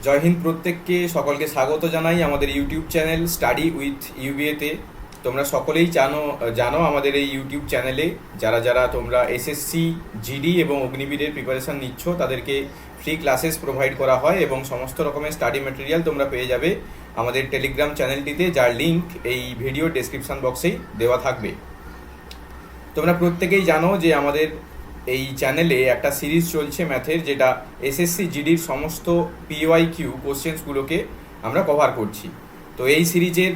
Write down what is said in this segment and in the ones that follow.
জয় হিন্দ প্রত্যেককে, সকলকে স্বাগত জানাই আমাদের ইউটিউব চ্যানেল স্টাডি উইথ ইউবিএতে। তোমরা সকলেই জানো আমাদের এই ইউটিউব চ্যানেলে যারা যারা তোমরা এসএসসি, জিডি এবং অগ্নিবীরের প্রিপারেশান নিচ্ছ তাদেরকে ফ্রি ক্লাসেস প্রোভাইড করা হয় এবং সমস্ত রকমের স্টাডি ম্যাটেরিয়াল তোমরা পেয়ে যাবে আমাদের টেলিগ্রাম চ্যানেলটিতে, যার লিঙ্ক এই ভিডিও ডেসক্রিপশন বক্সেই দেওয়া থাকবে। তোমরা প্রত্যেকেই জানো যে আমাদের এই চ্যানেলে একটা সিরিজ চলছে ম্যাথের, যেটা এসএসসি জিডির সমস্ত পিওয়াইকিউ কোশ্চেন্সগুলোকে আমরা কভার করছি। তো এই সিরিজের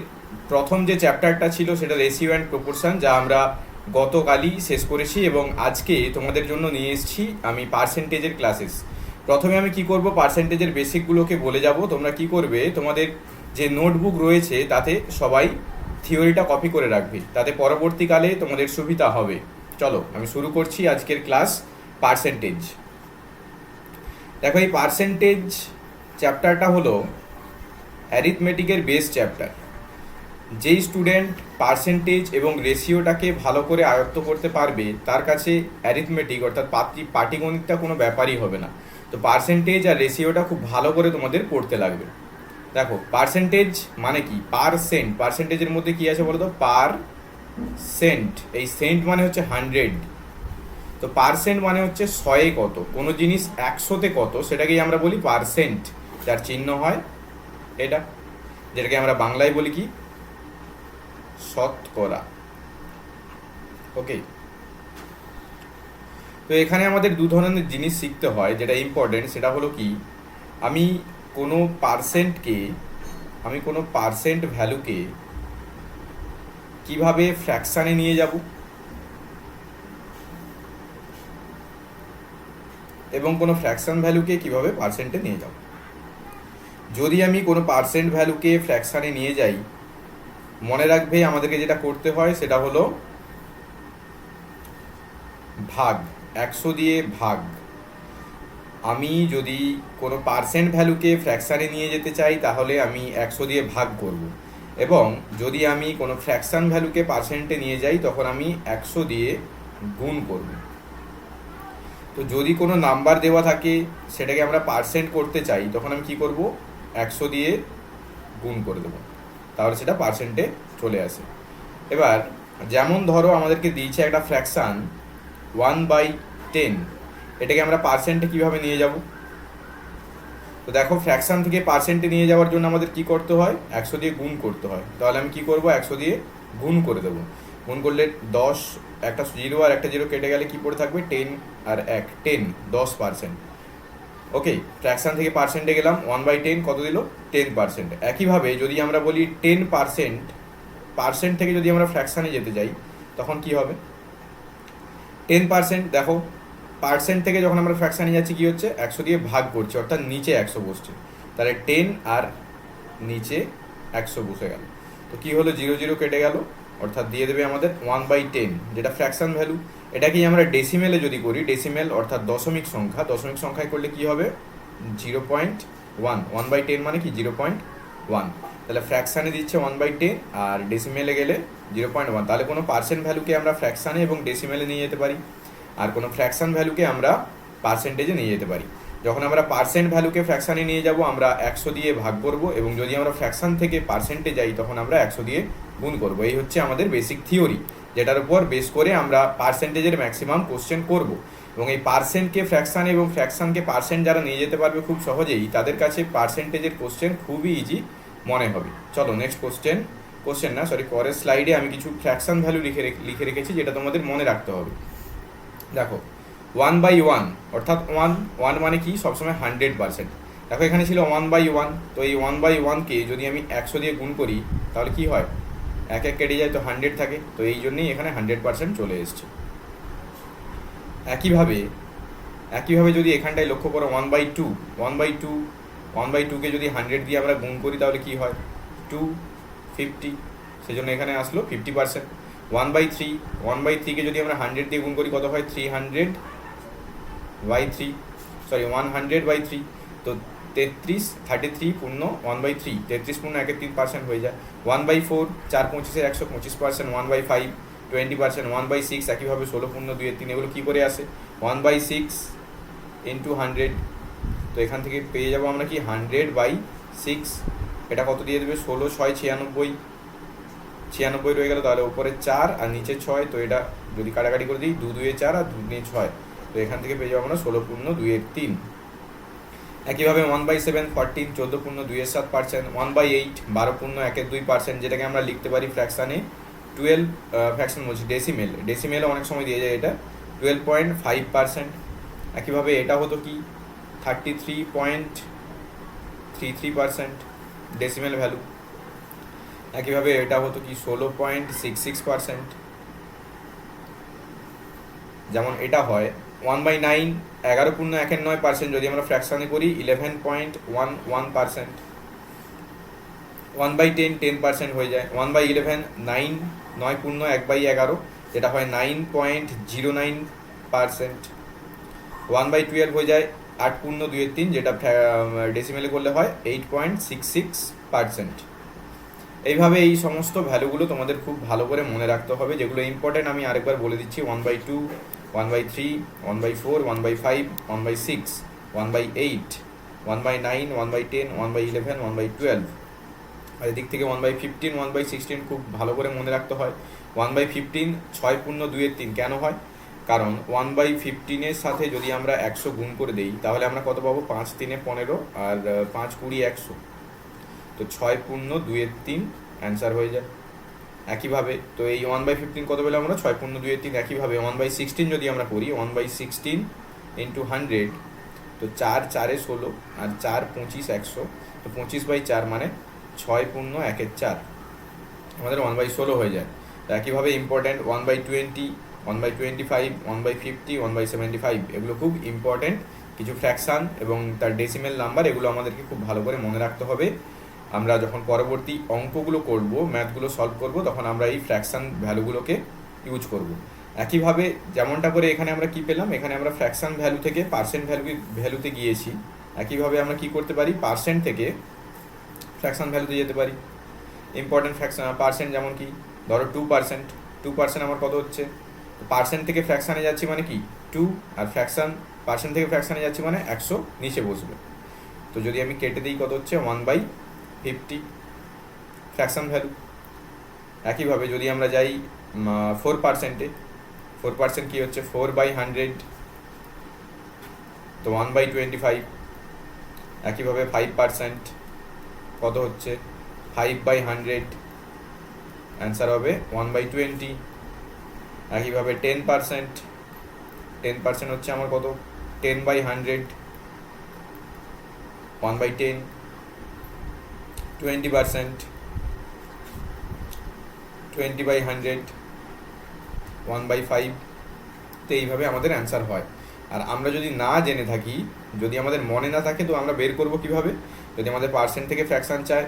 প্রথম যে চ্যাপ্টারটা ছিল সেটা রেশিও অ্যান্ড প্রপোর্শন, যা আমরা গতকালই শেষ করেছি এবং আজকে তোমাদের জন্য নিয়ে এসেছি আমি পার্সেন্টেজের ক্লাসেস। প্রথমে আমি কি করব, পার্সেন্টেজের বেসিকগুলোকে বলে যাব। তোমরা কি করবে, তোমাদের যে নোটবুক রয়েছে তাতে সবাই থিওরিটা কপি করে রাখবে, তাতে পরবর্তীকালে তোমাদের সুবিধা হবে। চলো আমি শুরু করছি আজকের ক্লাস পার্সেন্টেজ। দেখো, এই পার্সেন্টেজ চ্যাপ্টারটা হলো অ্যারিথমেটিকের বেস চ্যাপ্টার। যেই স্টুডেন্ট পার্সেন্টেজ এবং রেশিওটাকে ভালো করে আয়ত্ত করতে পারবে তার কাছে অ্যারিথমেটিক অর্থাৎ পাটিগণিতটা কোনো ব্যাপারই হবে না। তো পার্সেন্টেজ আর রেশিওটা খুব ভালো করে তোমাদের পড়তে লাগবে। দেখো, পার্সেন্টেজ মানে কি, পারসেন্ট, পার্সেন্টেজের মধ্যে কি আছে বলো তো, পার সেন্ট। এই সেন্ট মানে হচ্ছে 100, তো পার্সেন্ট মানে হচ্ছে 100-এ কত, কোনো জিনিস 100-তে কত সেটাকেই আমরা বলি পার্সেন্ট, যার চিহ্ন হয় এটা, যেটাকে আমরা বাংলায় বলি কি, শতকরা। ওকে, তো এখানে আমাদের দু ধরনের জিনিস শিখতে হয় যেটা ইম্পর্টেন্ট, সেটা হলো কি, আমি কোনো পার্সেন্ট ভ্যালুকে কিভাবে ফ্র্যাকশানে নিয়ে যাব এবং কোনো ফ্র্যাকশন ভ্যালুকে কিভাবে পার্সেন্টে নিয়ে যাব। যদি আমি কোনো পার্সেন্ট ভ্যালুকে ফ্র্যাকশানে নিয়ে যাই, মনে রাখবে আমাদেরকে যেটা করতে হয় সেটা হলো ভাগ, 100 দিয়ে ভাগ। আমি যদি কোনো পার্সেন্ট ভ্যালুকে ফ্র্যাকশানে নিয়ে যেতে চাই তাহলে আমি 100 দিয়ে ভাগ করব, এবং যদি আমি কোনো ফ্র্যাকশান ভ্যালুকে পার্সেন্টে নিয়ে যাই তখন আমি 100 দিয়ে গুণ করব। তো যদি কোনো নাম্বার দেওয়া থাকে সেটাকে আমরা পার্সেন্ট করতে চাই তখন আমি কি করব, 100 দিয়ে গুণ করে দেবো, তাহলে সেটা পার্সেন্টে চলে আসে। এবার যেমন ধরো আমাদেরকে দিয়েছে একটা ফ্র্যাকশান 1/10, এটাকে আমরা পার্সেন্টে কীভাবে নিয়ে যাব। তো দেখো, ফ্র্যাকশান থেকে পার্সেন্টে নিয়ে যাওয়ার জন্য আমাদের কি করতে হয়, 100 দিয়ে গুণ করতে হয়। তাহলে আমি কি করব, 100 দিয়ে গুণ করে দেবো। গুণ করলে 10, একটা 0 আর একটা 0 কেটে গেলে কি পড়ে থাকবে, 10 আর 1, 10, 10%। ওকে, ফ্র্যাকশান থেকে পার্সেন্টে গেলাম, 1/10 কত দিল, 10%। একইভাবে যদি আমরা বলি 10%, পার্সেন্ট থেকে যদি আমরা ফ্র্যাকশানে যেতে যাই তখন কি হবে, 10%। দেখো, পার্সেন্ট থেকে যখন আমরা ফ্র্যাকশানে যাচ্ছি কি হচ্ছে, 100 দিয়ে ভাগ করছি, অর্থাৎ নিচে 100 বসছে, তাহলে 10 আর নিচে 100 বসে গেল। তো কি হলো, 0 0 কেটে গেল, অর্থাৎ দিয়ে দেবে আমাদের 1/10, যেটা ফ্র্যাকশান ভ্যালু। এটাকেই আমরা ডেসিমেলে যদি করি, ডেসিমেল অর্থাৎ দশমিক সংখ্যায় করলে কি হবে, 0.1, 1/10 মানে কি 0.1। তাহলে ফ্র্যাকশানে দিচ্ছে 1/10 আর ডেসিমেলে গেলে 0.1। তাহলে কোনো পার্সেন্ট ভ্যালুকে আমরা ফ্র্যাকশানে এবং ডেসিমেলে নিয়ে যেতে পারি, আর কোনো ফ্র্যাকশান ভ্যালুকে আমরা পার্সেন্টেজে নিয়ে যেতে পারি। যখন আমরা পার্সেন্ট ভ্যালুকে ফ্র্যাকশানে নিয়ে যাব আমরা 100 দিয়ে ভাগ করব, এবং যদি আমরা ফ্র্যাকশান থেকে পার্সেন্টে যাই তখন আমরা 100 দিয়ে গুণ করব। এই হচ্ছে আমাদের বেসিক থিওরি, যেটার উপর বেস করে আমরা পার্সেন্টেজের ম্যাক্সিমাম কোশ্চেন করব। এবং এই পার্সেন্টকে ফ্র্যাকশানে এবং ফ্র্যাকশানকে পার্সেন্ট যারা নিয়ে যেতে পারবে খুব সহজেই, তাদের কাছে পার্সেন্টেজের কোশ্চেন খুবই ইজি মনে হবে। চলো নেক্সট পরের স্লাইডে আমি কিছু ফ্র্যাকশান ভ্যালু লিখে রেখেছি যেটা তোমাদের মনে রাখতে হবে। দেখো, 1/1 অর্থাৎ 1 মানে কি, সবসময় 100%। দেখো, এখানে ছিল 1/1, তো এই 1/1কে যদি আমি 100 দিয়ে গুণ করি তাহলে কি হয়, 1 1 কেটে যায়, তো 100 থাকে, তো এই জন্যই এখানে 100% চলে এসছে। একইভাবে যদি এখানটায় লক্ষ্য করো 1/2কে যদি 100 দিয়ে আমরা গুণ করি তাহলে কি হয়, 250, সেজন্য এখানে আসলো 50%। 1/3কে যদি আমরা 100 দিয়ে গুণ করি কত হয়, 100/3, তো 33 পূর্ণ 1/3, 33 পূর্ণ 1 3% হয়ে যায়। 1/4, 4 25 100, 25%। 1/5, 20%। 1/6 একইভাবে 16 পূর্ণ 2 3, এগুলো কী করে আসে, 1/6 × 100, তো এখান থেকে পেয়ে যাবো আমরা কি 100/6, এটা কত দিয়ে দেবে 16 6 96, 96 রয়ে গেল, তাহলে উপরে 4 আর নিচে 6, তো এটা যদি কাটাকাটি করে দিই 2 2 4 আর 2 2 6, তো এখান থেকে পেয়ে যাবো আমরা 16 পূর্ণ 2 3। একইভাবে 1/7 14, 14 পূর্ণ 2 7%, 1/8 12 পূর্ণ 1 2%, যেটাকে আমরা লিখতে পারি ফ্র্যাকশানে 12, ফ্র্যাকশন বলছি ডেসিমেলে অনেক সময় দিয়ে যায় এটা 12.5%। একইভাবে এটা হতো কি 33.33% ডেসিমেল ভ্যালু। একইভাবে এটা হতো কি 16.66%। যেমন এটা হয় 1/9 11 পূর্ণ 1/9%, যদি আমরা ফ্র্যাকশানে করি 11.11%। 1/10 10% হয়ে যায়। 1/11 9 9 পূর্ণ 1/11, যেটা হয় 9.09%। 1/12 হয়ে যায় 8 পূর্ণ 2 3, যেটা ডেসিমেলে করলে হয় 8.66%। এইভাবে এই সমস্ত ভ্যালুগুলো তোমাদের খুব ভালো করে মনে রাখতে হবে, যেগুলো ইম্পর্টেন্ট আমি আরেকবার বলে দিচ্ছি। 1/2 1/3 1/4 1/5 1/6 1/8 1/9 1/10 1/11 1/12। আর এদিক থেকে 1/15 1/16 খুব ভালো করে মনে রাখতে হয়। 1/15 6 পূর্ণ 2 3 কেন হয়? কারণ 1/15 সাথে যদি আমরা 100 গুণ করে দিই তাহলে আমরা কত পাবো? 5 3 15 আর 5 20 100, তো 6 পূর্ণ 2 3 অ্যান্সার হয়ে যায়। একইভাবে তো এই 1/15 কত পেলাম আমরা? 6 পূর্ণ 2 3। একইভাবে 1/16 যদি আমরা করি 1/16 ইন্টু 100, তো 4 4 16 আর 4 25 100, তো 25/4 মানে 6 পূর্ণ 1 4, আমাদের 1/16 হয়ে যায়। তো একইভাবে ইম্পর্ট্যান্ট 1/20 1/25 1/50 1/75, এগুলো খুব ইম্পর্ট্যান্ট কিছু ফ্র্যাকশান এবং তার ডেসিমেল নাম্বার, এগুলো আমাদেরকে খুব ভালো করে মনে রাখতে হবে। আমরা যখন পরবর্তী অঙ্কগুলো করব, ম্যাথগুলো সলভ করব, তখন আমরা এই ফ্র্যাকশান ভ্যালুগুলোকে ইউজ করব। একইভাবে যেমনটা করে এখানে আমরা কি পেলাম, এখানে আমরা ফ্র্যাকশান ভ্যালু থেকে পার্সেন্ট ভ্যালুতে গিয়েছি। একইভাবে আমরা কি করতে পারি, পার্সেন্ট থেকে ফ্র্যাকশান ভ্যালুতে যেতে পারি। ইম্পর্টেন্ট ফ্র্যাকশান পার্সেন্ট যেমন কি ধরো 2%, আমার কত হচ্ছে? পার্সেন্ট থেকে ফ্র্যাকশানে যাচ্ছি মানে কি 2, আর পার্সেন্ট থেকে ফ্র্যাকশানে যাচ্ছি মানে 100 নিচে বসবে। তো যদি আমি কেটে দিই কত হচ্ছে? 1/50 ফ্র্যাকশান ভ্যালু। একইভাবে যদি আমরা যাই 4%, 4% কি হচ্ছে? 4/100, তো 1/25। একইভাবে 5% কত হচ্ছে? 5/100, অ্যান্সার হবে 1/20। একইভাবে 10% হচ্ছে আমার কত? 10/100, 1/10। 20% 20/100, 1/5। তো এইভাবে আমাদের অ্যান্সার হয়। আর আমরা যদি না জেনে থাকি, যদি আমাদের মনে না থাকে, তো আমরা বের করব কিভাবে? যদি আমাদের পার্সেন্ট থেকে ফ্র্যাকশান চায়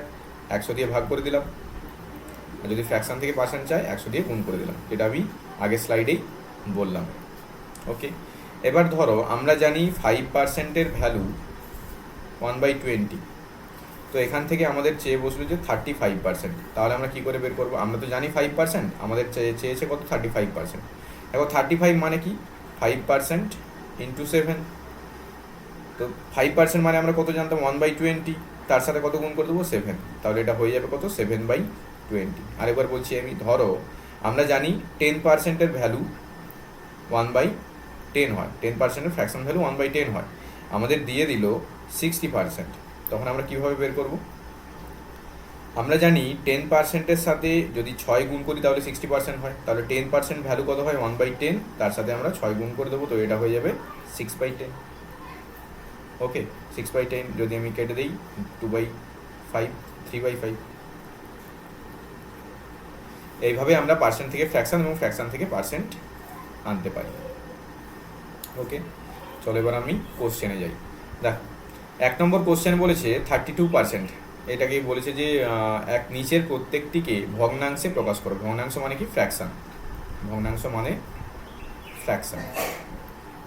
100 দিয়ে ভাগ করে দিলাম, আর যদি ফ্র্যাকশান থেকে পার্সেন্ট চায় 100 দিয়ে গুণ করে দিলাম, যেটা আমি আগের স্লাইডেই বললাম। ওকে, এবার ধরো আমরা জানি 5%-এর ভ্যালু 1/20, তো এখান থেকে আমাদের চেয়ে বসলো যে 35%, তাহলে আমরা কি করে বের করবো? আমরা তো জানি 5%, আমাদের চেয়েছে কত? 35%। এখন 35 মানে কি? 5% ইন্টু 7, তো 5% মানে আমরা কত জানতাম? 1/20, তার সাথে কত গুণ করে দেবো? 7, তাহলে এটা হয়ে যাবে কত? 7/20। আরেকবার বলছি আমি, ধরো আমরা জানি 10%-এর ভ্যালু 1/10 হয়, 10%-এর ফ্র্যাকশন ভ্যালু 1/10 হয়, আমাদের দিয়ে দিল 60%, তখন আমরা কিভাবে বের করব? আমরা জানি 10%-এর সাথে যদি 6 গুণ করি তাহলে 60% হয়, তাহলে 10% ভ্যালু কত হয়? 1/10, তার সাথে আমরা 6 গুণ করে দেবো, তো এটা হয়ে যাবে 6/10। ওকে, 6/10 যদি আমি কেটে দিই 2/5 3/5। এইভাবে আমরা পার্সেন্ট থেকে ফ্র্যাকশন এবং ফ্র্যাকশন থেকে পার্সেন্ট আনতে পারি। ওকে, চলো এবার আমি কোশ্চেনে যাই। দেখ, 1 নম্বর কোশ্চেন বলেছে 32%, এটাকে বলেছে যে এক নিচের প্রত্যেকটিকে ভগ্নাংশে প্রকাশ করো। ভগ্নাংশ মানে কি? ফ্র্যাকশন। ভগ্নাংশ মানে ফ্র্যাকশন।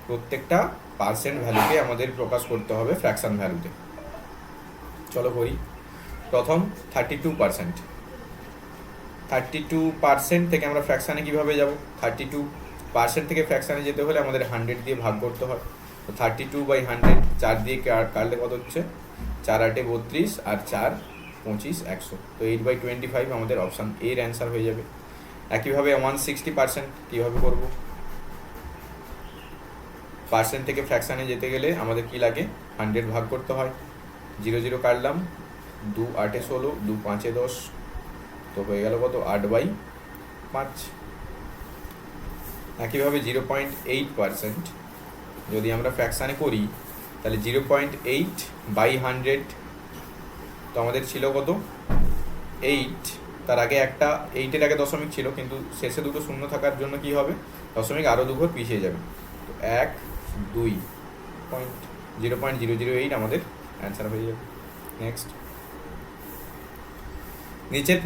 প্রত্যেকটা পার্সেন্ট ভ্যালুকে আমাদের প্রকাশ করতে হবে ফ্র্যাকশন ভ্যালুতে। চলো করি। প্রথম 32%, 32% থেকে আমরা ফ্র্যাকশানে কীভাবে যাব? 32% থেকে ফ্র্যাকশানে যেতে হলে আমাদের 100 দিয়ে ভাগ করতে হয়, তো 32/100 4 দিয়ে কাটলে কত হচ্ছে, 4 8 32 আর 4 25 100। তো 8/25 আমাদের অপশান এর অ্যান্সার হয়ে যাবে। একইভাবে 160% কীভাবে করবো, পার্সেন্ট থেকে ফ্র্যাকশানে যেতে গেলে আমাদের কি লাগে, 100 ভাগ করতে হয়। 0 0 কাটলাম, 2 8 16, 2 5 10, তো হয়ে গেল কত, 8/5। একইভাবে 0.8% যদি আমরা ফ্র্যাকশানে করি তাহলে 0.8/100, তো আমাদের ছিল কত 8, তার আগে একটা 8-এর আগে দশমিক ছিল, কিন্তু শেষে দুটো শূন্য থাকার জন্য কি হবে, দশমিক আরও 2 ঘর পিছিয়ে যাবে। তো 1 2 0.008 আমাদের অ্যান্সার হয়ে যাবে। নেক্সট, নিচের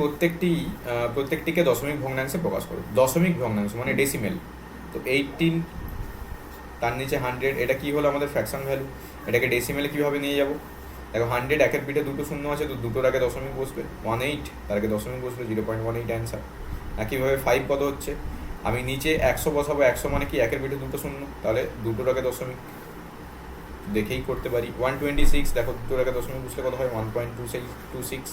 প্রত্যেকটিকে দশমিক ভগ্নাংশে প্রকাশ করো। দশমিক ভগ্নাংশ মানে ডেসিমেল। তো 18, তার নিচে 100, এটা কি হলো আমাদের ফ্র্যাকশন ভ্যালু, এটাকে ডেসিমেলে কীভাবে নিয়ে যাব, দেখো 100 একের পিঠে দুটো শূন্য আছে, তো দুটোর আগে দশমিক বসবে, 18 তার আগে দশমিক বসবে, 0.18 অ্যান্সার। একইভাবে 5 কত হচ্ছে, আমি নিচে 100 বসাবো, 100 মানে কি একের পিঠে দুটো শূন্য, তাহলে দুটোর আগে দশমিক দেখেই করতে পারি। 126 দেখো দুটোর আগে দশমিক বুঝলে কত হয়, 1.26।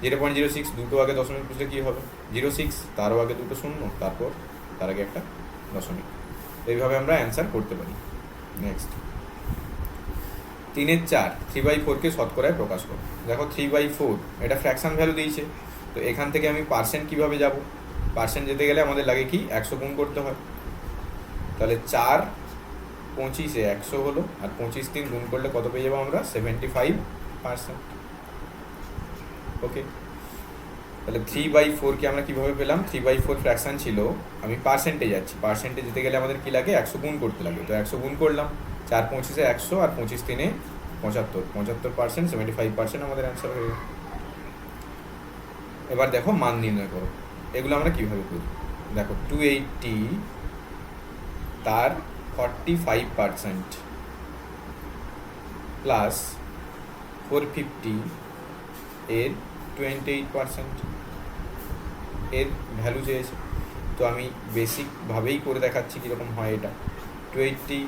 0.06 দুটো আগে দশমিক বুঝলে কী হবে, 06, তারও আগে দুটো শূন্য, তারপর তার আগে একটা দশমিক। এইভাবে আমরা অ্যান্সার করতে পারি। নেক্সট, 3-এর 4 3/4কে শতকরায় প্রকাশ করো। দেখো 3/4 এটা ফ্র্যাকশন ভ্যালু দিয়েছে, তো এখান থেকে আমি পার্সেন্ট কীভাবে যাব, পার্সেন্ট যেতে গেলে আমাদের লাগে কি 100 গুণ করতে হয়। তাহলে 4 25-এ 100 হলো, আর 25 3 গুণ করলে কত পেয়ে যাবো আমরা, 75%। ওকে, তাহলে 3/4কে আমরা কীভাবে পেলাম, 3/4 ফ্র্যাকশান ছিল, আমি পার্সেন্টে যাচ্ছি, পার্সেন্টে যেতে গেলে আমাদের কী লাগে, 100 গুণ করতে লাগে। তো 100 গুণ করলাম, 4 25-এ 100 আর 25 3-এ 75%, 75% আমাদের অ্যান্সার হয়ে গেল। এবার দেখো মান নির্ণয় করো। এগুলো আমরা কীভাবে করি, দেখো 280 তার 45% প্লাস 450 এর 28% এর ভ্যালু চেয়েছে। তো আমি বেসিকভাবেই করে দেখাচ্ছি কীরকম হয় এটা। 280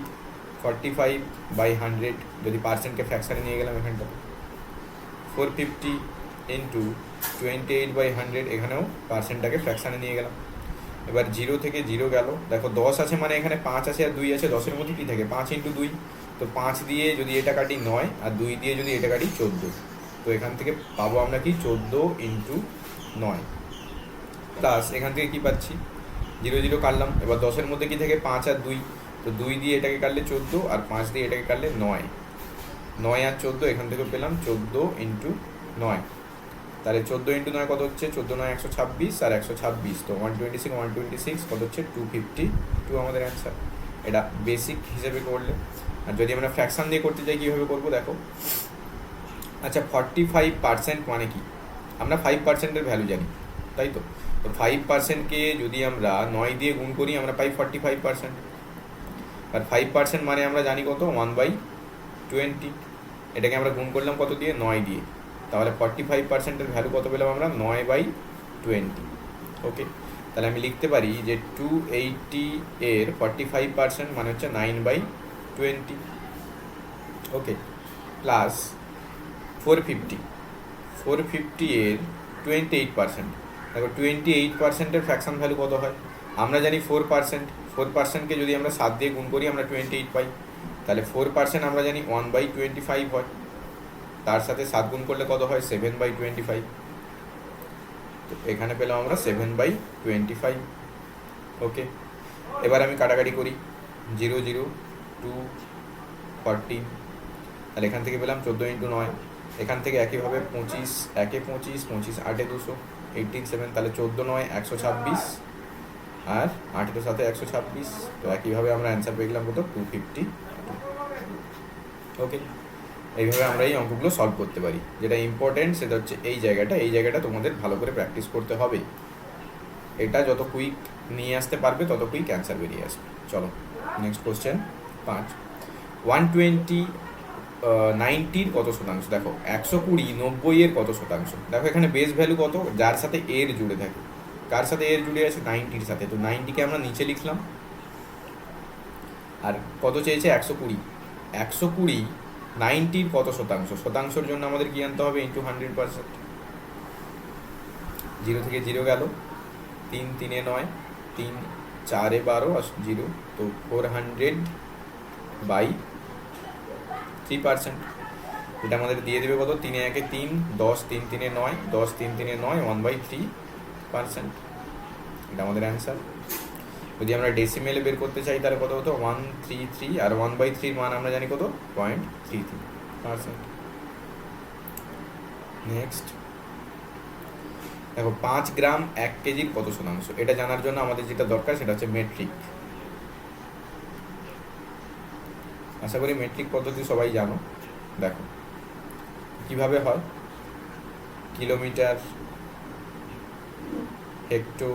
45/100, যদি পার্সেন্টকে ফ্র্যাকশানে নিয়ে গেলাম এখানটাতে, 450 ইন্টু 28/100, এখানেও পার্সেন্টটাকে ফ্র্যাকশানে নিয়ে গেলাম। এবার 0 থেকে 0 গেল, দেখো 10 আছে মানে এখানে 5 আছে আর 2 আছে, 10-এর মধ্যে কী থাকে, 5 ইন্টু 2, তো 5 দিয়ে যদি এটা কাটি 9, আর 2 দিয়ে যদি এটা কাটি 14, তো এখান থেকে পাবো আমরা কি 14 ইন্টু 9 প্লাস এখান থেকে কী পাচ্ছি, 0 0 কাটলাম। এবার 10-এর মধ্যে কী থাকে, 5 আর 2, তো 2 দিয়ে এটাকে কাটলে 14, আর 5 দিয়ে এটাকে কাটলে 9, 9 আর 14, এখান থেকে পেলাম 14 ইন্টু 9। তাহলে 14 ইন্টু 9 কত হচ্ছে, 14 9 126, আর 126, তো 126 কত হচ্ছে, 252 আমাদের অ্যান্সার। এটা বেসিক হিসেবে করলে। আর যদি আমরা ফ্র্যাকশান দিয়ে করতে চাই কীভাবে করবো, দেখো আচ্ছা 45% মানে কি, আমরা 5%-এর ভ্যালু জানি, তাই তো। তো 5%কে যদি আমরা 9 দিয়ে গুণ করি আমরা পাই 45%, আর 5% মানে আমরা জানি কত, 1/20। এটাকে আমরা গুণ করলাম কত দিয়ে, 9 দিয়ে, তাহলে 45%-এর ভ্যালু কত পেলাম আমরা, 9/20। ওকে, তাহলে আমি লিখতে পারি যে 280 এর 45% মানে হচ্ছে 9/20। ওকে, প্লাস 450 এর 28%, দেখো 28%-এর ফ্র্যাকশন ভ্যালু কত হয়, আমরা জানি 4%কে যদি আমরা 7 দিয়ে গুণ করি আমরা 28 পাই, তাহলে 4% আমরা জানি 1/25 হয়, তার সাথে 7 গুণ করলে কত হয়, 7/25, তো এখানে পেলাম আমরা 7/25। ওকে, এবার আমি কাটাকাটি করি, 0 0 2 14, তাহলে এখান থেকে পেলাম 14 ইন্টু 9, এখান থেকে একইভাবে 25 1-এ 25, 25 8-এ 200, 18 7, তাহলে 14 9 126, আর 8-এর সাথে 126, তো একইভাবে আমরা অ্যান্সার পেয়ে গেলাম কত, 250। ওকে, এইভাবে আমরা এই অঙ্কগুলো সলভ করতে পারি। যেটা ইম্পর্টেন্ট সেটা হচ্ছে এই জায়গাটা তোমাদের ভালো করে প্র্যাকটিস করতে হবে। এটা যত কুইক নিয়ে আসতে পারবে তত কুইক অ্যান্সার বেরিয়ে আসবে। চলো নেক্সট কোশ্চেন 5, 120 90-র কত শতাংশ, দেখো 120 90-এর কত শতাংশ। দেখো এখানে বেস ভ্যালু কত, যার সাথে এর জুড়ে থাকে, কার সাথে এর জুড়ে আছে, 90-র সাথে, তো 90-কে আমরা নিচে লিখলাম, আর কত চেয়েছে 120, 120 90-র কত শতাংশ? শতাংশের জন্য আমাদের কি আনতে হবে? ইন্টু 100%। 0 থেকে 0 গেল, 3 3 9, 3 4 12 আর 0, তো 400/3%। এটা আমাদের দিয়ে দেবে কত? 3 1 3, 10 3 3 9, 10 3 3 9, 1/3%। এটা আমাদের অ্যান্সার। যদি আমরা ডেসিমেলে বের করতে চাই তাহলে কত হতো? 133, আর 1/3 মান আমরা জানি কত? 0.33%। নেক্সট দেখো, 5 গ্রাম 1 কেজির কত শতাংশ? এটা জানার জন্য আমাদের যেটা দরকার সেটা হচ্ছে মেট্রিক। আশা করি মেট্রিক পদ্ধতি সবাই জানো। দেখো কিভাবে হয়, kilometre, hecto,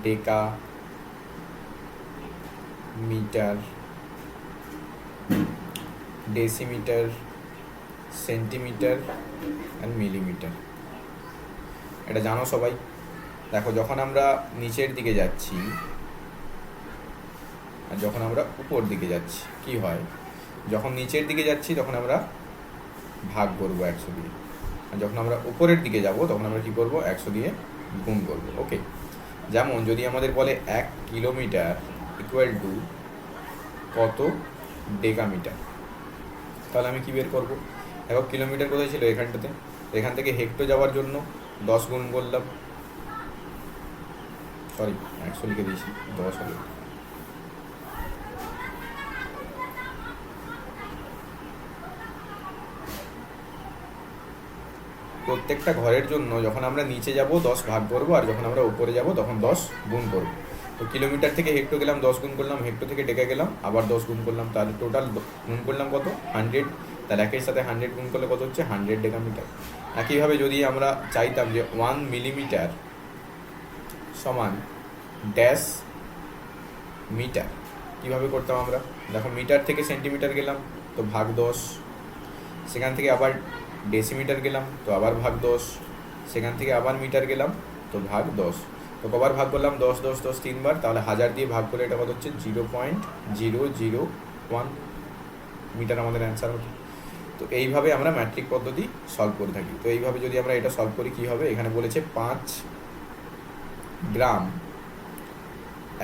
deca, metre, decimetre, centimetre and millimetre. এটা জানো সবাই। দেখো যখন আমরা নিচের দিকে যাচ্ছি আর যখন আমরা উপর দিকে যাচ্ছি কি হয়? যখন নিচের দিকে যাচ্ছি তখন আমরা ভাগ করবো 100 দিয়ে, আর যখন আমরা উপরের দিকে যাব তখন আমরা কি করব? 100 দিয়ে গুণ করবো। ওকে, যেমন যদি আমাদের বলে 1 কিলোমিটার ইকুয়াল টু কত ডেকামিটার, তাহলে আমি কি বের করবো? দেখো কিলোমিটার কোথায় ছিল? এখানটাতে। এখান থেকে হেক্টো যাওয়ার জন্য 10 গুণ করলাম, সরি 100 লিখে দিয়েছি, 10 হলো। প্রত্যেকটা ঘরের জন্য যখন আমরা নিচে যাব 10 ভাগ করবো, আর যখন আমরা উপরে যাব তখন 10 গুণ করবো। তো কিলোমিটার থেকে হেক্টো গেলাম, 10 গুণ করলাম, হেক্টো থেকে ডেকা গেলাম, আবার 10 গুণ করলাম, তাহলে টোটাল গুণ করলাম কত? 100। তাহলে একের সাথে 100 গুণ করলে কত হচ্ছে? 100 ডেকামিটার। একইভাবে যদি আমরা চাইতাম যে 1 মিলিমিটার সমান ড্যাশ মিটার, কীভাবে করতাম আমরা? দেখো মিটার থেকে সেন্টিমিটার গেলাম তো ভাগ 10, সেখান থেকে আবার ডেসিমিটার গেলাম তো আবার ভাগ 10, সেখান থেকে আবার মিটার গেলাম তো ভাগ 10। তো কবার ভাগ করলাম? 10 10 10 3বার, তাহলে 1000 দিয়ে ভাগ করলে এটা কত হচ্ছে? 0.001 মিটার আমাদের অ্যান্সার হচ্ছে। তো এইভাবে আমরা ম্যাট্রিক পদ্ধতি সলভ করে থাকি। তো এইভাবে যদি আমরা এটা সলভ করি কী হবে? এখানে বলেছে 5 গ্রাম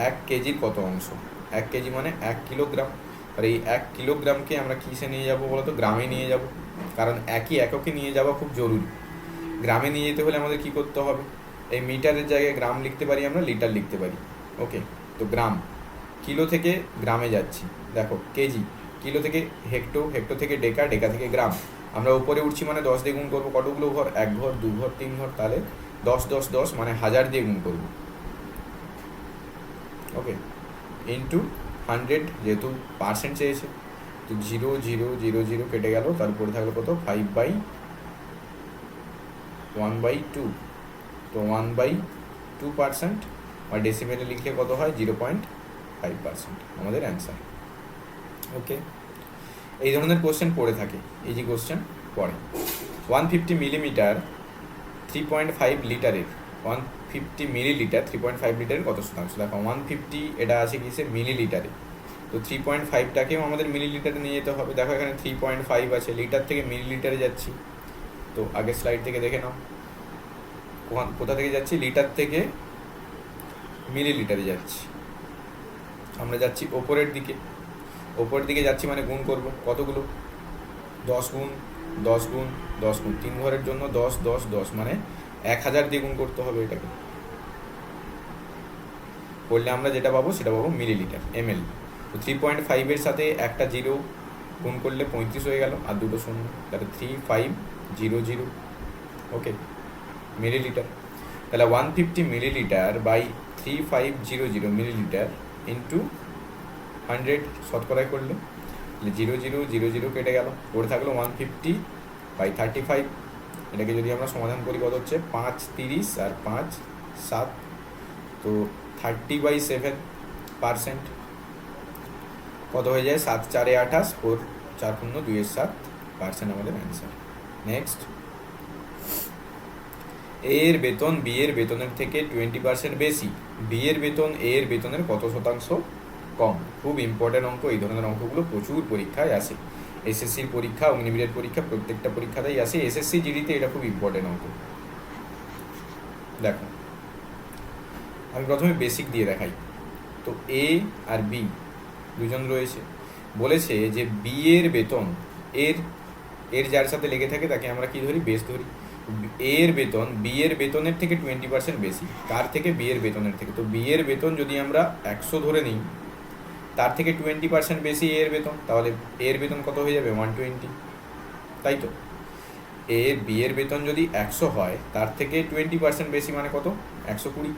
1 কেজির কত অংশ? 1 কেজি মানে 1 কিলোগ্রাম, আর এই 1 কিলোগ্রামকে আমরা কিসে নিয়ে যাবো বলো তো? গ্রামে নিয়ে যাব, কারণ একই এককে নিয়ে যাওয়া খুব জরুরি। গ্রামে নিয়ে যেতে হলে আমাদের কি করতে হবে? এই মিটারের জায়গায় গ্রাম লিখতে পারি, আমরা লিটার লিখতে পারি। ওকে, তো গ্রাম, কিলো থেকে গ্রামে যাচ্ছি। দেখো কেজি, কিলো থেকে হেক্টো, হেক্টো থেকে ডেকা, ডেকা থেকে গ্রাম। আমরা উপরে উঠছি মানে 10 দিয়ে গুণ করবো। কতগুলো ঘর? 1 ঘর, 2 ঘর, 3 ঘর, তাহলে 10 10 10 মানে 1000 দিয়ে গুণ করবো। ওকে, ইন্টু 100, যেহেতু পার্সেন্ট চেয়েছে তো 0 0 0 0 কেটে গেল, তারপরে থাকলো কত? 5/1/2, তো 1/2%, আর ডেসিমেলে লিখলে কত হয়? 0.5% আমাদের অ্যান্সার। ওকে, এই ধরনের কোশ্চেন পড়ে থাকে, ইজি কোশ্চেন পড়ে। 150 মিলিমিটার 3.5 লিটারের, 150 মিলিলিটার 3.5 লিটারের কত শতাংশ? দেখো 150 এটা আছে কিসে? মিলিলিটারে, তো 3.5টাকেও আমাদের মিলিলিটারে নিয়ে যেতে হবে। দেখো এখানে 3.5 আছে, লিটার থেকে মিলিলিটারে যাচ্ছি। তো আগের স্লাইড থেকে দেখে নাও কোথা থেকে যাচ্ছি? লিটার থেকে মিলিলিটারে যাচ্ছি। আমরা যাচ্ছি ওপরের দিকে, ওপরের দিকে যাচ্ছি মানে গুণ করব কতগুলো? 10 গুণ 10 গুণ 10 গুণ, 3 ঘরের জন্য 10 10 10 মানে 1000 দিয়ে গুণ করতে হবে। এটাকে করলে আমরা যেটা পাবো সেটা পাবো মিলিলিটার, এমএল। তো 3.5-এর সাথে একটা 0 গুণ করলে 35 হয়ে গেল, আর দুটো শূন্য, তাহলে 3500। ওকে, মিলিলিটার। তাহলে 150 মিলিলিটার বাই 3500 মিলিলিটার ইন্টু 100 শতকরায় করলে 0 0 0 0 কেটে গেল, পড়ে থাকলো 150/35। এটাকে যদি আমরা সমাধান করি কত হচ্ছে? 5 30 আর 5 7, তো 30/7%। কত হয়ে যায়? 7 4 28, 4 4 0 2 7% আমাদের অ্যান্সার। নেক্সট, এ এর বেতন বি এর বেতনের থেকে 20% বেশি, বি এর বেতন এ এর বেতনের কত শতাংশ কম। খুব ইম্পর্টেন্ট অঙ্ক, এই ধরনের অঙ্কগুলো প্রচুর পরীক্ষায় আসে, এসএসসির পরীক্ষা, অগ্নিবীরের পরীক্ষা, প্রত্যেকটা পরীক্ষাতেই আসে। এসএসসি জিডিতে এটা খুব ইম্পর্টেন্ট অঙ্ক। দেখো আমি প্রথমে বেসিক দিয়ে দেখাই। তো এ আর বি দুজন রয়েছে, বলেছে যে বি এর বেতন, এর এর যার সাথে লেগে থাকে তাকে আমরা কি ধরি, বেস ধরি। এ এর বেতন বি এর বেতনের থেকে 20% বেশি। কার থেকে? বি এর বেতনের থেকে। তো বি এর বেতন যদি আমরা 100 ধরে নিই, তার থেকে 20% বেশি এ এর বেতন, তাহলে এ এর বেতন কত হয়ে যাবে? 120, তাই তো? বি এর বেতন যদি 100 হয়, তার থেকে 20% বেশি মানে কত? 120।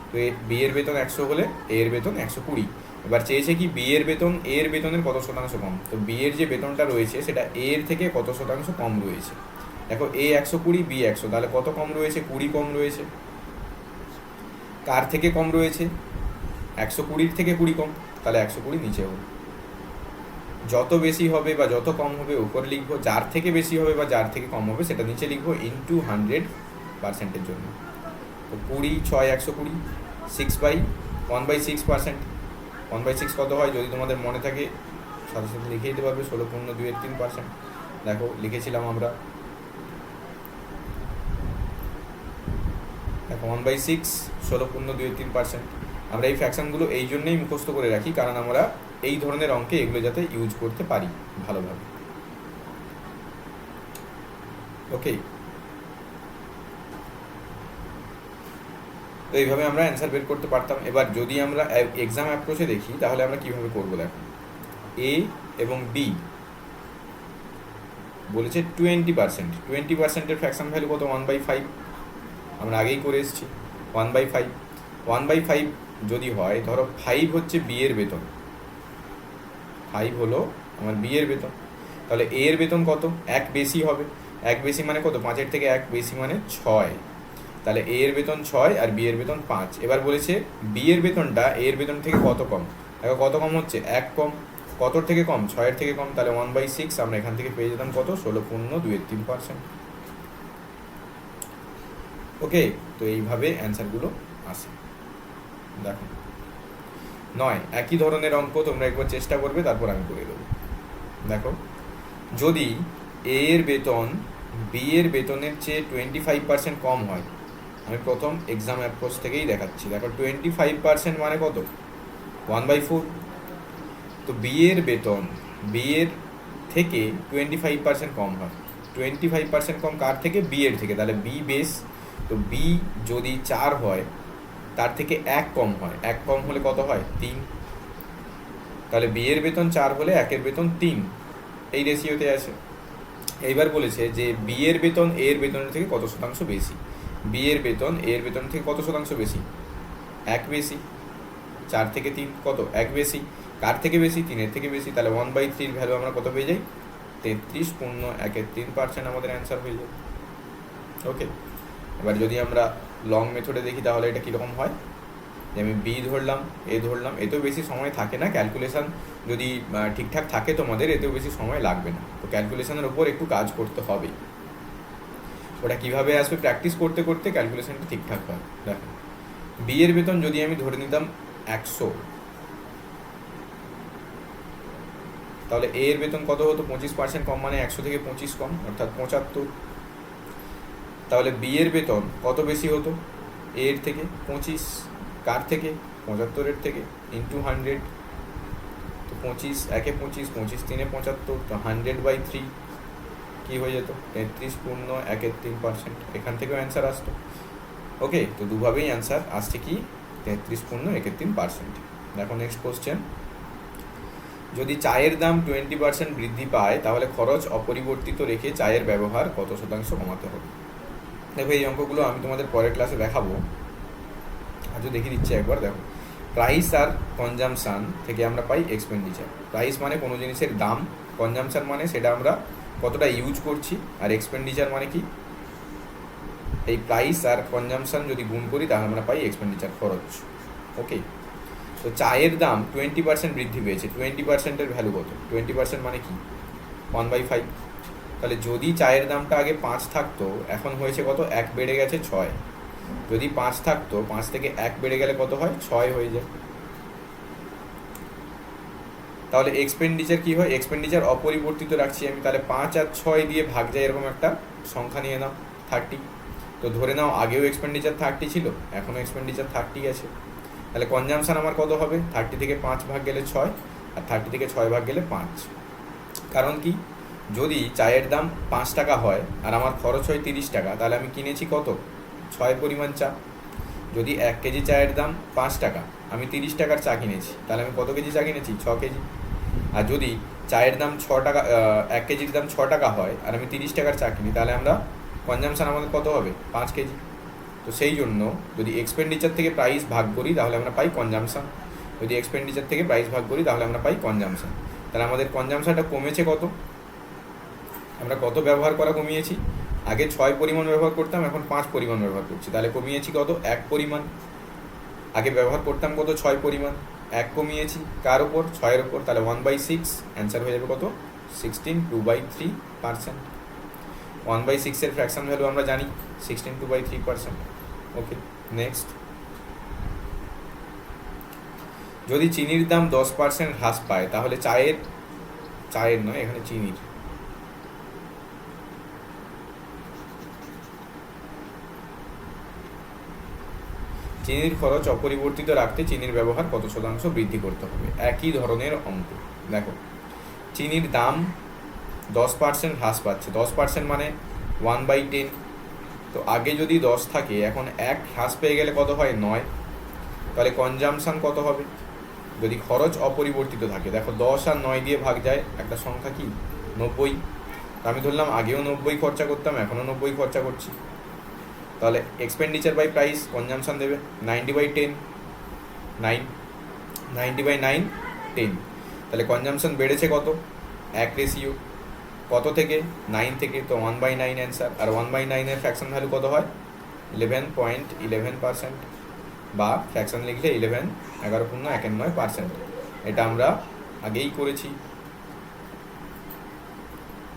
তো বি এর বেতন 100 হলে এ এর বেতন 120। এবার চেয়েছে কি বি এর বেতন এ এর বেতনের কত শতাংশ কম। তো বি এর যে বেতনটা রয়েছে সেটা এ এর থেকে কত শতাংশ কম রয়েছে। দেখো এ 120, বি 100, তাহলে কত কম রয়েছে? 20 কম রয়েছে। কার থেকে কম রয়েছে? 120 থেকে 20 কম, তাহলে 120 নিচে হবে। যত বেশি হবে বা যত কম হবে উপরে লিখবো, যার থেকে বেশি হবে বা যার থেকে কম হবে সেটা নিচে লিখবো, ইন্টু 100%-এর জন্য। তো 20, 6, 120, 1/6%। 1/6 কত হয় যদি তোমাদের মনে থাকে সাথে সাথে লিখে দিতে পারবে, 16.283%। দেখো লিখেছিলাম আমরা, দেখো 1/6, 16.283%। আমরা এই ফ্র্যাকশনগুলো এই জন্যই মুখস্থ করে রাখি, কারণ আমরা এই ধরনের অঙ্কে এগুলো যাতে ইউজ করতে পারি ভালোভাবে। ওকে, তো এইভাবে আমরা অ্যান্সার বের করতে পারতাম। এবার যদি আমরা এক্সাম অ্যাপ্রোচে দেখি তাহলে আমরা কীভাবে করবো, দেখো এ এবং বি বলেছে 20%-এর ফ্র্যাকশন ভ্যালু কত? 1/5। আমরা আগেই করে এসেছি 1/5। 1/5 যদি হয়, ধরো 5 হচ্ছে বি এর বেতন, 5 হলো আমার বি এর বেতন, তাহলে এ এর বেতন কত? 1 বেশি হবে। 1 বেশি মানে কত? 5-এর থেকে 1 বেশি মানে 6। তাহলে এ এর বেতন 6 আর বি এর বেতন 5। এবার বলেছে বি এর বেতনটা এ এর বেতন থেকে কত কম। দেখো কত কম হচ্ছে? 1 কম। কতর থেকে কম? 6-এর থেকে কম। তাহলে 1/6 আমরা এখান থেকে পেয়ে যেতাম কত? 16.283%। ওকে, তো এইভাবে অ্যান্সারগুলো আসে। দেখো 9, একই ধরনের অঙ্ক তোমরা একবার চেষ্টা করবে, তারপর আমি করে দেবো। দেখো যদি এ এর বেতন বি এর বেতনের চেয়ে 25% কম হয়, আমি প্রথম এক্সাম অ্যাপ্রোচ থেকেই দেখাচ্ছি। দেখো 25% মানে কত? 1/4। তো বি এর বেতন বি এর থেকে 25% কম হয়। 25% কম কার থেকে? বি এর থেকে। তাহলে বি বেস, তো বি যদি 4 হয়, তার থেকে 1 কম হয়। 1 কম হলে কত হয়? 3। তাহলে বি এর বেতন 4 হলে 1-এর বেতন 3, এই রেশিওতে আছে। এইবার বলেছে যে বি এর বেতন এ এর বেতনের থেকে কত শতাংশ বেশি। বি এর বেতন এ এর বেতন থেকে কত শতাংশ বেশি? 1 বেশি। 4 থেকে 3 কত? 1 বেশি। কার থেকে বেশি? 3-এর থেকে বেশি। তাহলে 1/3 ভ্যালু আমরা কত পেয়ে যাই? 33.13% আমাদের অ্যান্সার হয়ে যায়। ওকে, এবার যদি আমরা লং মেথডে দেখি তাহলে এটা কীরকম হয়, যে আমি বি ধরলাম, এ ধরলাম, এতেও বেশি সময় থাকে না। ক্যালকুলেশান যদি ঠিকঠাক থাকে তোমাদের, এতেও বেশি সময় লাগবে না। তো ক্যালকুলেশানের ওপর একটু কাজ করতে হবে। ওটা কীভাবে আসবে? প্র্যাকটিস করতে করতে ক্যালকুলেশানটা ঠিকঠাক হয়। দেখো বি এর বেতন যদি আমি ধরে নিতাম 100, তাহলে এ এর বেতন কত হতো? 25% কম, মানে 100 থেকে 25 কম, অর্থাৎ 75। তাহলে বি এর বেতন কত বেশি হতো? এ এর থেকে 25। কার থেকে? 75-এর থেকে, ইন্টু 100। তো 25 1-এ 25, 25 3-এ 75, তো 100/3 কী হয়ে যেত? 33.13%। এখান থেকেও অ্যান্সার আসতো। ওকে, তো দুভাবেই অ্যান্সার আসছে কি? 33.13%। দেখো নেক্সট কোশ্চেন, যদি চায়ের দাম 20% বৃদ্ধি পায়, তাহলে খরচ অপরিবর্তিত রেখে চায়ের ব্যবহার কত শতাংশ কমাতে হবে। দেখো এই অঙ্কগুলো আমি তোমাদের পরের ক্লাসে দেখাবো, আজও দেখিয়ে দিচ্ছি একবার। দেখো প্রাইস আর কনজামশান থেকে আমরা পাই এক্সপেন্ডিচার। প্রাইস মানে কোনো জিনিসের দাম, কনজামশান মানে সেটা আমরা কতটা ইউজ করছি, আর এক্সপেন্ডিচার মানে কি? এই প্রাইস আর কনজামশান যদি গুণ করি তাহলে আমরা পাই এক্সপেন্ডিচার, খরচ। ওকে, তো চায়ের দাম 20% বৃদ্ধি পেয়েছে। 20%-এর ভ্যালু কত? 20% মানে কি? 1/5। তাহলে যদি চায়ের দামটা আগে 5 থাকতো, এখন হয়েছে কত? 1 বেড়ে গেছে 6। যদি 5 থাকতো, 5 থেকে 1 বেড়ে গেলে কত হয়? 6 হয়ে যায়। তাহলে এক্সপেন্ডিচার কী হয়, এক্সপেন্ডিচার অপরিবর্তিত রাখছি আমি, তাহলে 5 আর 6 দিয়ে ভাগ যায় এরকম একটা সংখ্যা নিয়ে নাও 30। তো ধরে নাও আগেও এক্সপেন্ডিচার 30 ছিল, এখনও এক্সপেন্ডিচার 30 আছে, তাহলে কনজামশান আমার কত হবে, 30 থেকে 5 ভাগ গেলে 6, আর 30 থেকে 6 ভাগ গেলে 5। কারণ কি, যদি চায়ের দাম 5 টাকা হয় আর আমার খরচ হয় 30 টাকা, তাহলে আমি কিনেছি কত, 6 পরিমাণ চা। যদি 1 কেজি চায়ের দাম 5 টাকা, আমি 30 টাকার চা কিনেছি, তাহলে আমি কত কেজি চা কিনেছি, 6 কেজি। আর যদি চায়ের দাম 6 টাকা, 1 কেজির দাম 6 টাকা হয় আর আমি 30 টাকার চা কিনি, তাহলে আমরা কনজামশান আমাদের কত হবে, 5 কেজি। তো সেই জন্য যদি এক্সপেন্ডিচার থেকে প্রাইস ভাগ করি তাহলে আমরা পাই কনজামশান, যদি এক্সপেন্ডিচার থেকে প্রাইস ভাগ করি তাহলে আমরা পাই কনজামশান। তাহলে আমাদের কনজামশানটা কমেছে কত, আমরা কত ব্যবহার করা কমিয়েছি, আগে 6 পরিমাণ ব্যবহার করতাম, এখন 5 পরিমাণ ব্যবহার করছি, তাহলে কমিয়েছি কত, 1 পরিমাণ। আগে ব্যবহার করতাম কত, 6 পরিমাণ, 1 কমিয়েছি কার ওপর, 6-এর ওপর, তাহলে 1/6, অ্যান্সার হয়ে যাবে কত, 16, 2/3%। 1/6 এর ফ্র্যাকশন ভ্যালু আমরা জানি 16, 2/3%। ওকে, নেক্সট। যদি চিনির দাম 10% হ্রাস পায় তাহলে চায়ের নয়, এখানে চিনির খরচ অপরিবর্তিত রাখতে চিনির ব্যবহার কত শতাংশ বৃদ্ধি করতে হবে। একই ধরনের অঙ্ক। দেখো, চিনির দাম 10% হ্রাস পাচ্ছে, 10% মানে 1/10। তো আগে যদি 10 থাকে, এখন 1 হ্রাস পেয়ে গেলে কত হয়, 9। তাহলে কনজামশান কত হবে, যদি খরচ অপরিবর্তিত থাকে, দেখো 10 আর 9 দিয়ে ভাগ যায় একটা সংখ্যা কি, 90। তো আমি ধরলাম আগেও 90 খরচা করতাম, এখনও 90 খরচা করছি, তাহলে এক্সপেন্ডিচার বাই প্রাইস কনজামশান দেবে 90/10, 90/9, 10। তাহলে কনজামশান বেড়েছে কত, 1 রেশিও কত থেকে, 9 থেকে, তো 1/9 অ্যান্সার। আর 1/9 এর ফ্র্যাকশন ভ্যালু কত হয়, 11.11%, বা ফ্র্যাকশন লিখলে 11, 11.19%। এটা আমরা আগেই করেছি।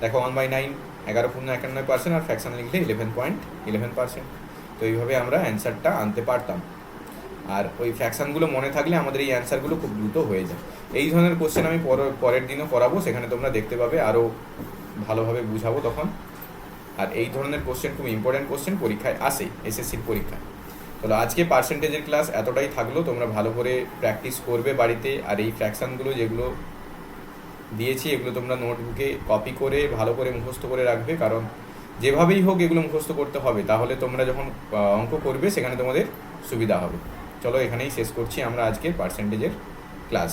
দেখো 1/9, 11.19%, আর ফ্র্যাকশন লিখলে 11.11%। তো এইভাবে আমরা অ্যান্সারটা আনতে পারতাম। আর ওই ফ্র্যাকশানগুলো মনে থাকলে আমাদের এই অ্যান্সারগুলো খুব দ্রুত হয়ে যায়। এই ধরনের কোশ্চেন আমি পরের দিনও করাবো, সেখানে তোমরা দেখতে পাবে, আরও ভালোভাবে বুঝাবো তখন। আর এই ধরনের কোশ্চেন খুব ইম্পর্ট্যান্ট কোশ্চেন পরীক্ষায় আসে, এসএসসির পরীক্ষায়। তাহলে আজকে পার্সেন্টেজের ক্লাস এতটাই থাকলো, তোমরা ভালো করে প্র্যাকটিস করবে বাড়িতে। আর এই ফ্র্যাকশানগুলো যেগুলো দিয়েছি এগুলো তোমরা নোটবুকে কপি করে ভালো করে মুখস্থ করে রাখবে, কারণ যেভাবেই হোক এগুলো মুখস্থ করতে হবে, তাহলে তোমরা যখন অঙ্ক করবে সেখানে তোমাদের সুবিধা হবে। চলো এখানেই শেষ করছি আমরা আজকের পার্সেন্টেজের ক্লাস।